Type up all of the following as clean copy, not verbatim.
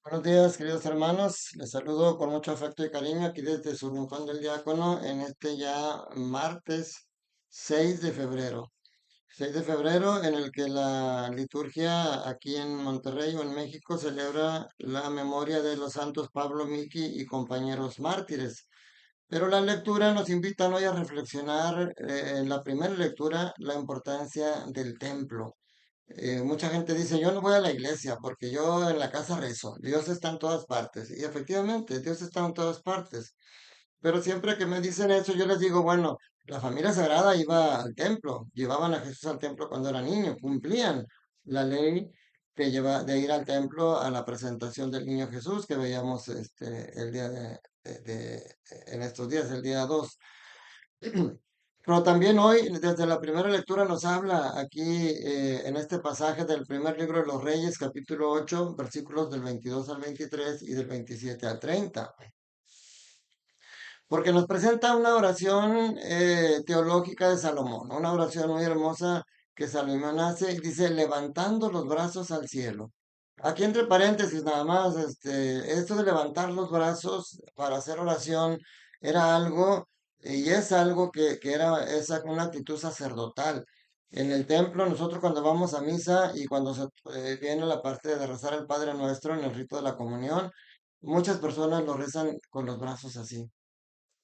Buenos días, queridos hermanos. Les saludo con mucho afecto y cariño aquí desde su rincón del diácono en este ya martes 6 de febrero. 6 de febrero en el que la liturgia aquí en Monterrey o en México celebra la memoria de los santos Pablo, Miki y compañeros mártires. Pero la lectura nos invita hoy a reflexionar en la primera lectura la importancia del templo. Mucha gente dice, yo no voy a la iglesia porque yo en la casa rezo, Dios está en todas partes. Y efectivamente, Dios está en todas partes. Pero siempre que me dicen eso, yo les digo, bueno, la familia sagrada iba al templo, llevaban a Jesús al templo cuando era niño, cumplían la ley que lleva de ir al templo a la presentación del niño Jesús que veíamos el día en estos días, el día 2. Pero también hoy, desde la primera lectura, nos habla aquí en este pasaje del primer libro de los Reyes, capítulo 8, versículos del 22 al 23 y del 27 al 30, porque nos presenta una oración teológica de Salomón, una oración muy hermosa que Salomón hace, y dice, levantando los brazos al cielo. Aquí entre paréntesis nada más, esto de levantar los brazos para hacer oración era algo, y es algo que era esa, una actitud sacerdotal. En el templo, nosotros cuando vamos a misa y cuando viene la parte de rezar el Padre Nuestro en el rito de la comunión, muchas personas lo rezan con los brazos así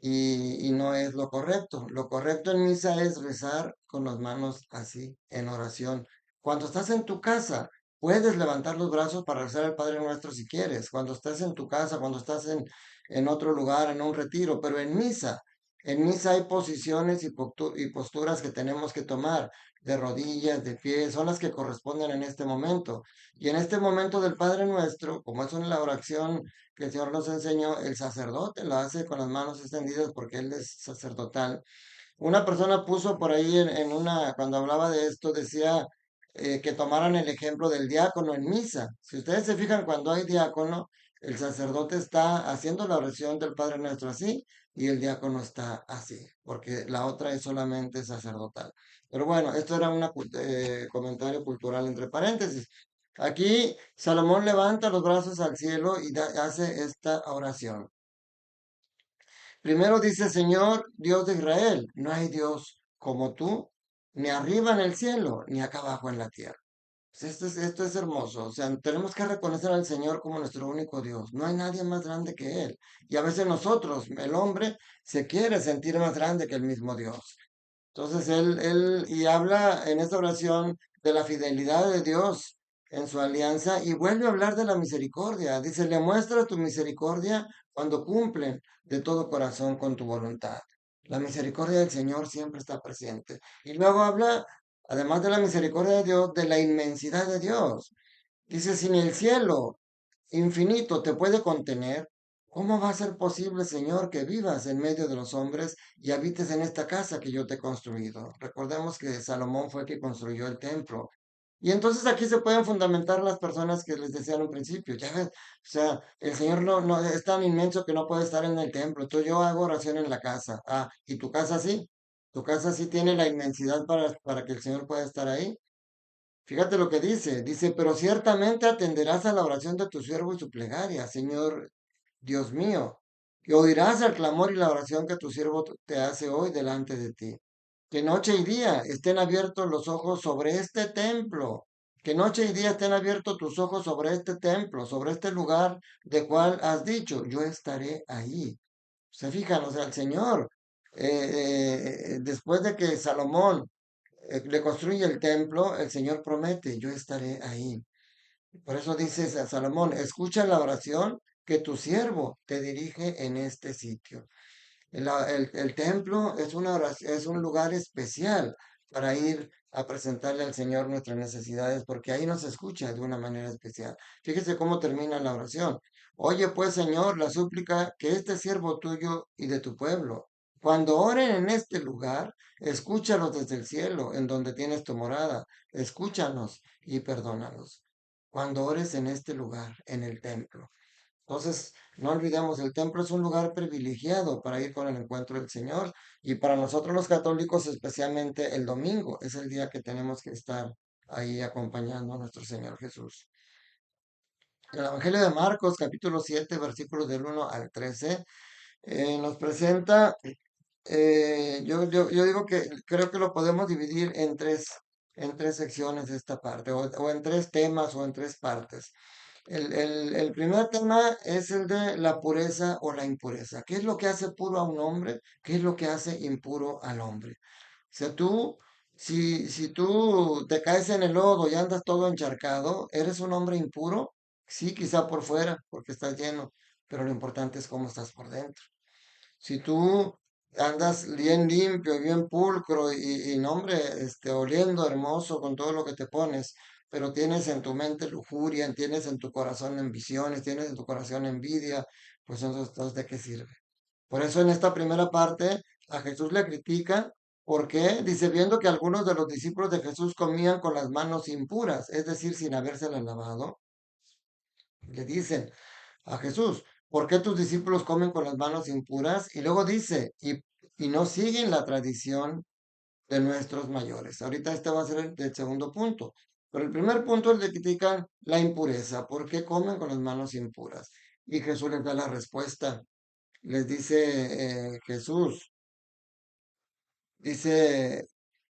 y no es lo correcto. Lo correcto en misa es rezar con las manos así, en oración. Cuando estás en tu casa, puedes levantar los brazos para rezar el Padre Nuestro si quieres. Cuando estás en tu casa, cuando estás en otro lugar, en un retiro, pero en misa hay posiciones y posturas que tenemos que tomar, de rodillas, de pies, son las que corresponden en este momento. Y en este momento del Padre Nuestro, como es una oración que el Señor nos enseñó, el sacerdote lo hace con las manos extendidas porque él es sacerdotal. Una persona puso por ahí cuando hablaba de esto, decía que tomaran el ejemplo del diácono en misa. Si ustedes se fijan, cuando hay diácono, el sacerdote está haciendo la oración del Padre Nuestro así y el diácono está así, porque la otra es solamente sacerdotal. Pero bueno, esto era un comentario cultural entre paréntesis. Aquí Salomón levanta los brazos al cielo y hace esta oración. Primero dice, Señor, Dios de Israel, no hay Dios como tú, ni arriba en el cielo, ni acá abajo en la tierra. Pues esto es hermoso, o sea, tenemos que reconocer al Señor como nuestro único Dios. No hay nadie más grande que Él. Y a veces nosotros, el hombre, se quiere sentir más grande que el mismo Dios. Entonces y habla en esta oración de la fidelidad de Dios en su alianza y vuelve a hablar de la misericordia. Dice, le muestras tu misericordia cuando cumplen de todo corazón con tu voluntad. La misericordia del Señor siempre está presente. Y luego habla, además de la misericordia de Dios, de la inmensidad de Dios. Dice, si ni el cielo infinito te puede contener, ¿cómo va a ser posible, Señor, que vivas en medio de los hombres y habites en esta casa que yo te he construido? Recordemos que Salomón fue el que construyó el templo. Y entonces aquí se pueden fundamentar las personas que les decía en un principio. Ya ves, o sea, el Señor no es tan inmenso que no puede estar en el templo. Entonces yo hago oración en la casa. Ah, ¿y tu casa sí? ¿Tu casa sí tiene la inmensidad para que el Señor pueda estar ahí? Fíjate lo que dice, pero ciertamente atenderás a la oración de tu siervo y su plegaria, Señor Dios mío, y oirás el clamor y la oración que tu siervo te hace hoy delante de ti. Que noche y día estén abiertos los ojos sobre este templo, que noche y día estén abiertos tus ojos sobre este templo, sobre este lugar de cual has dicho, yo estaré ahí. Se fijan, o sea, el Señor, después de que Salomón le construye el templo, el Señor promete, yo estaré ahí. Por eso dice a Salomón, escucha la oración que tu siervo te dirige en este sitio. El templo es es un lugar especial para ir a presentarle al Señor nuestras necesidades, porque ahí nos escucha de una manera especial. Fíjese cómo termina la oración. Oye pues, Señor, la súplica que este siervo tuyo y de tu pueblo, cuando oren en este lugar, escúchalos desde el cielo, en donde tienes tu morada. Escúchanos y perdónalos. Cuando ores en este lugar, en el templo. Entonces, no olvidemos, el templo es un lugar privilegiado para ir con el encuentro del Señor y para nosotros los católicos, especialmente el domingo, es el día que tenemos que estar ahí acompañando a nuestro Señor Jesús. El Evangelio de Marcos, capítulo 7, versículos del 1 al 13, nos presenta, yo digo que creo que lo podemos dividir en tres secciones esta parte, o en tres temas o en tres partes. El primer tema es el de la pureza o la impureza. ¿Qué es lo que hace puro a un hombre? ¿Qué es lo que hace impuro al hombre? O sea, si tú te caes en el lodo y andas todo encharcado, ¿eres un hombre impuro? Sí, quizá por fuera, porque estás lleno, pero lo importante es cómo estás por dentro. Si tú andas bien limpio, bien pulcro y no, hombre, oliendo hermoso con todo lo que te pones, pero tienes en tu mente lujuria, tienes en tu corazón ambiciones, tienes en tu corazón envidia, pues entonces ¿de qué sirve? Por eso en esta primera parte a Jesús le critica, porque dice, viendo que algunos de los discípulos de Jesús comían con las manos impuras, es decir, sin habérselas lavado, le dicen a Jesús, ¿por qué tus discípulos comen con las manos impuras? Y luego dice, y no siguen la tradición de nuestros mayores. Ahorita este va a ser el segundo punto. Pero el primer punto le critican la impureza. ¿Por qué comen con las manos impuras? Y Jesús les da la respuesta. Les dice Jesús, dice,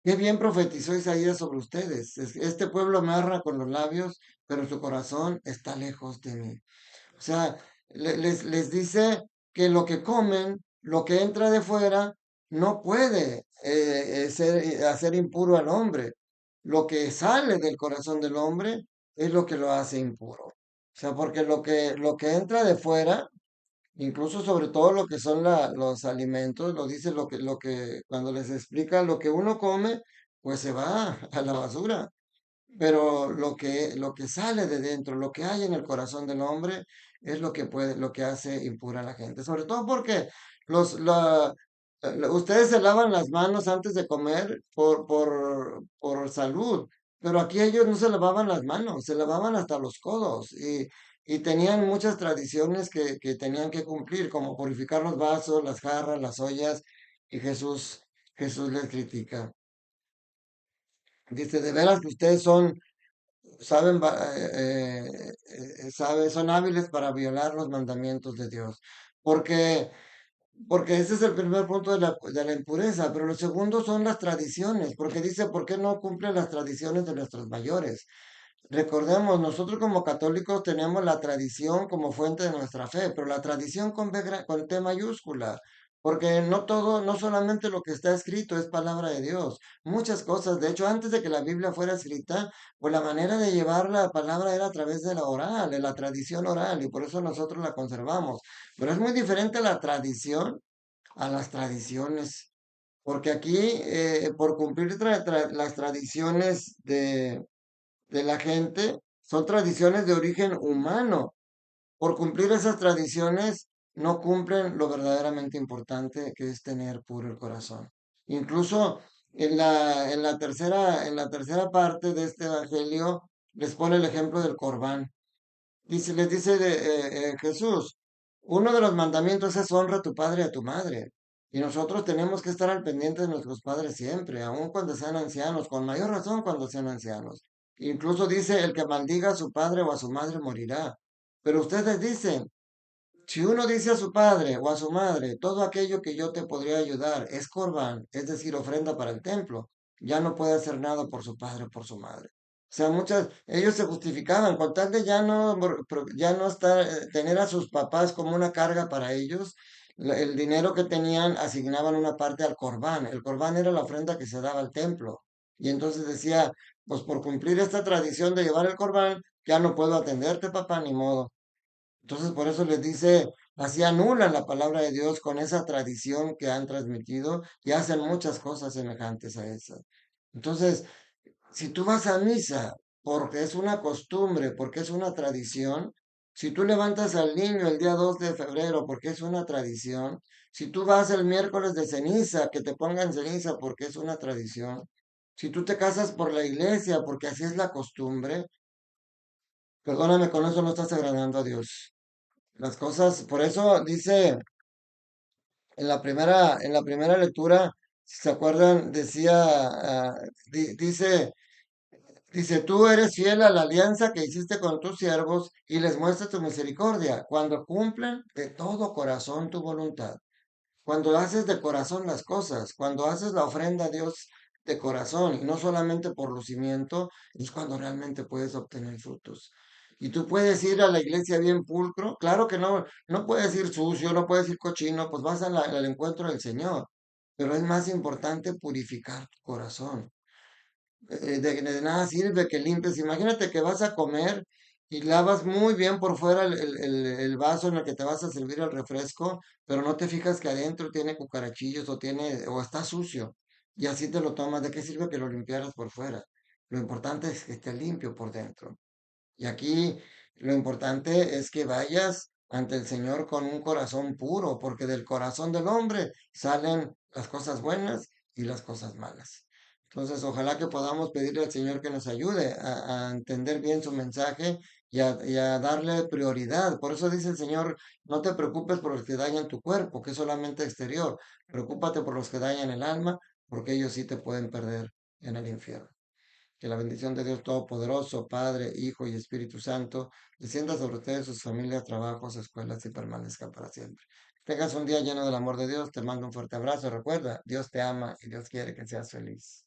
qué bien profetizó Isaías sobre ustedes. Este pueblo me honra con los labios, pero su corazón está lejos de mí. O sea, les dice que lo que comen, lo que entra de fuera, no puede hacer impuro al hombre. Lo que sale del corazón del hombre es lo que lo hace impuro. O sea, porque lo que entra de fuera, incluso sobre todo lo que son los alimentos, lo dice cuando les explica lo que uno come, pues se va a la basura. Pero lo que sale de dentro, lo que hay en el corazón del hombre, es lo que hace impura a la gente. Sobre todo porque ustedes se lavan las manos antes de comer por salud, pero aquí ellos no se lavaban las manos, se lavaban hasta los codos y tenían muchas tradiciones que tenían que cumplir, como purificar los vasos, las jarras, las ollas, y Jesús les critica. Dice, de veras que ustedes son hábiles para violar los mandamientos de Dios. Porque, porque ese es el primer punto de la impureza, pero lo segundo son las tradiciones, porque dice, ¿por qué no cumplen las tradiciones de nuestros mayores? Recordemos, nosotros como católicos tenemos la tradición como fuente de nuestra fe, pero la tradición con T mayúscula, porque no todo, no solamente lo que está escrito es palabra de Dios, muchas cosas, de hecho, antes de que la Biblia fuera escrita, pues la manera de llevar la palabra era a través de la oral, de la tradición oral, y por eso nosotros la conservamos. Pero es muy diferente la tradición a las tradiciones, porque aquí, por cumplir las tradiciones de la gente son tradiciones de origen humano. Por cumplir esas tradiciones no cumplen lo verdaderamente importante que es tener puro el corazón. Incluso en la tercera parte de este evangelio les pone el ejemplo del Corbán. Les dice Jesús, uno de los mandamientos es honra a tu padre y a tu madre. Y nosotros tenemos que estar al pendiente de nuestros padres siempre, aun cuando sean ancianos, con mayor razón cuando sean ancianos. Incluso dice, el que maldiga a su padre o a su madre morirá. Pero ustedes dicen, si uno dice a su padre o a su madre, todo aquello que yo te podría ayudar es corbán, es decir, ofrenda para el templo, ya no puede hacer nada por su padre o por su madre. O sea, ellos se justificaban con tal de ya no tener a sus papás como una carga para ellos, el dinero que tenían asignaban una parte al corbán. El corbán era la ofrenda que se daba al templo. Y entonces decía, pues por cumplir esta tradición de llevar el corbán, ya no puedo atenderte, papá, ni modo. Entonces, por eso les dice, así anulan la palabra de Dios con esa tradición que han transmitido y hacen muchas cosas semejantes a esas. Entonces, si tú vas a misa porque es una costumbre, porque es una tradición, si tú levantas al niño el día 2 de febrero porque es una tradición, si tú vas el miércoles de ceniza, que te pongan ceniza porque es una tradición, si tú te casas por la iglesia porque así es la costumbre, perdóname, con eso no estás agradando a Dios. Las cosas, por eso dice en la primera lectura, si se acuerdan, decía, dice Dice, tú eres fiel a la alianza que hiciste con tus siervos y les muestras tu misericordia cuando cumplen de todo corazón tu voluntad. Cuando haces de corazón las cosas, cuando haces la ofrenda a Dios de corazón y no solamente por lucimiento, es cuando realmente puedes obtener frutos. Y tú puedes ir a la iglesia bien pulcro, claro que no, no puedes ir sucio, no puedes ir cochino, pues vas al encuentro del Señor. Pero es más importante purificar tu corazón. De nada sirve que limpies. Imagínate que vas a comer y lavas muy bien por fuera el vaso en el que te vas a servir el refresco, pero no te fijas que adentro tiene cucarachillos o está sucio. Y así te lo tomas. ¿De qué sirve que lo limpiaras por fuera? Lo importante es que esté limpio por dentro. Y aquí lo importante es que vayas ante el Señor con un corazón puro, porque del corazón del hombre salen las cosas buenas y las cosas malas. Entonces, ojalá que podamos pedirle al Señor que nos ayude a entender bien su mensaje y a darle prioridad. Por eso dice el Señor, no te preocupes por los que dañan tu cuerpo, que es solamente exterior. Preocúpate por los que dañan el alma, porque ellos sí te pueden perder en el infierno. Que la bendición de Dios Todopoderoso, Padre, Hijo y Espíritu Santo, descienda sobre ustedes, sus familias, trabajos, escuelas y permanezca para siempre. Que tengas un día lleno del amor de Dios. Te mando un fuerte abrazo. Recuerda, Dios te ama y Dios quiere que seas feliz.